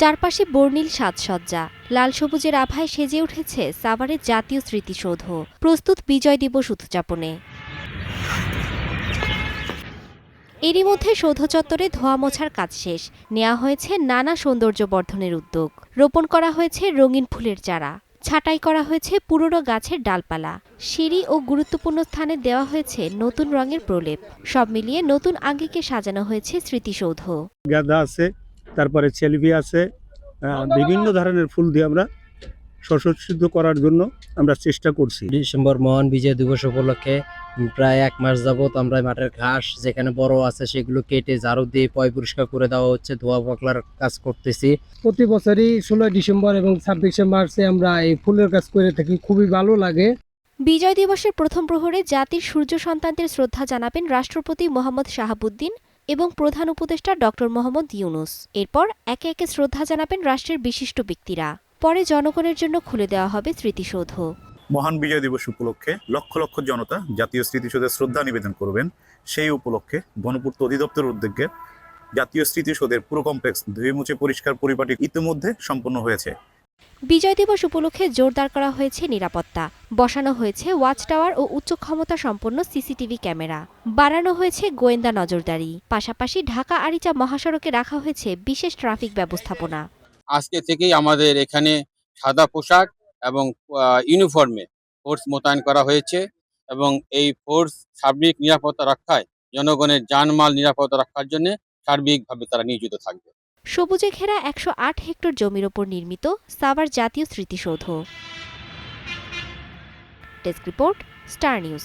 চারপাশে বর্ণিল সাজসজ্জা, লাল সবুজের আভায় সেজে উঠেছে সাভারের জাতীয় স্মৃতিসৌধ, প্রস্তুত বিজয় দিবস উদযাপনে। এরই মধ্যে সৌধ চত্বরে ধোয়া মোছার কাজ শেষ, নেওয়া হয়েছে নানা সৌন্দর্য বর্ধনের উদ্যোগ। রোপণ করা হয়েছে রঙিন ফুলের চারা, ছাঁটাই করা হয়েছে পুরনো গাছের ডালপালা, সিঁড়ি ও গুরুত্বপূর্ণ স্থানে দেওয়া হয়েছে নতুন রঙের প্রলেপ। সব মিলিয়ে নতুন আঙ্গিকে সাজানো হয়েছে স্মৃতিসৌধ। গাঁদা আছে, তারপরে চেলবি আছে, বিভিন্ন ধরনের ফুল দিয়ে আমরা সুসজ্জিত করার জন্য আমরা চেষ্টা করছি। ডিসেম্বর মহান বিজয় দিবস উপলক্ষে প্রায় 1 মাস যাবত আমরা মাঠের ঘাস যেখানে বড় আছে সেগুলো কেটে ঝাড়ু দিয়ে পয় পরিষ্কার করে দেওয়া হচ্ছে, ধোয়া পাকলার কাজ করতেছি। প্রতি বছরই 16 ডিসেম্বর এবং 26শে মার্চে আমরা এই ফুলের কাজ করে থাকি, খুবই ভালো লাগে। বিজয় দিবসের প্রথম প্রহরে জাতির সূর্য সন্তানদের শ্রদ্ধা জানাবেন রাষ্ট্রপতি মোহাম্মদ শাহাবুদ্দিন এবং প্রধান উপদেষ্টা ডক্টর মোহাম্মদ ইউনুস। এরপর একে একে শ্রদ্ধা জানাবেন রাষ্ট্রের বিশিষ্ট ব্যক্তিরা। পরে জনগণের জন্য খুলে দেওয়া হবে স্মৃতিসৌধ। মহান বিজয় দিবস উপলক্ষে লক্ষ লক্ষ জনতা জাতীয় স্মৃতিসৌধে শ্রদ্ধা নিবেদন করবেন। সেই উপলক্ষে গণপূর্ত অধিদপ্তরের উদ্যোগে জাতীয় স্মৃতিসৌধের পুরো কমপ্লেক্স ধুয়ে মুছে পরিষ্কার পরিপাটি ইতিমধ্যে সম্পন্ন হয়েছে। বিজয় দিবস উপলক্ষে জোরদার করা হয়েছে নিরাপত্তা, বসানো হয়েছে ওয়াচ টাওয়ার ও উচ্চ ক্ষমতা সম্পন্ন সিসিটিভি ক্যামেরা, বাড়ানো হয়েছে গোয়েন্দা নজরদারি। পাশাপাশি ঢাকা আরিচা মহাসড়কে রাখা হয়েছে বিশেষ ট্রাফিক ব্যবস্থাপনা। আজকে থেকেই আমাদের এখানে সাদা পোশাক এবং ইউনিফর্মে ফোর্স মোতায়েন করা হয়েছে এবং এই ফোর্স সার্বিক নিরাপত্তা রক্ষায়, জনগণের জানমাল নিরাপত্তা রক্ষার জন্য সার্বিকভাবে তারা নিয়োজিত থাকবে। সবুজে ঘেরা 108 হেক্টর জমির ওপর নির্মিত সাভার জাতীয় স্মৃতিসৌধ। Desk report, star news.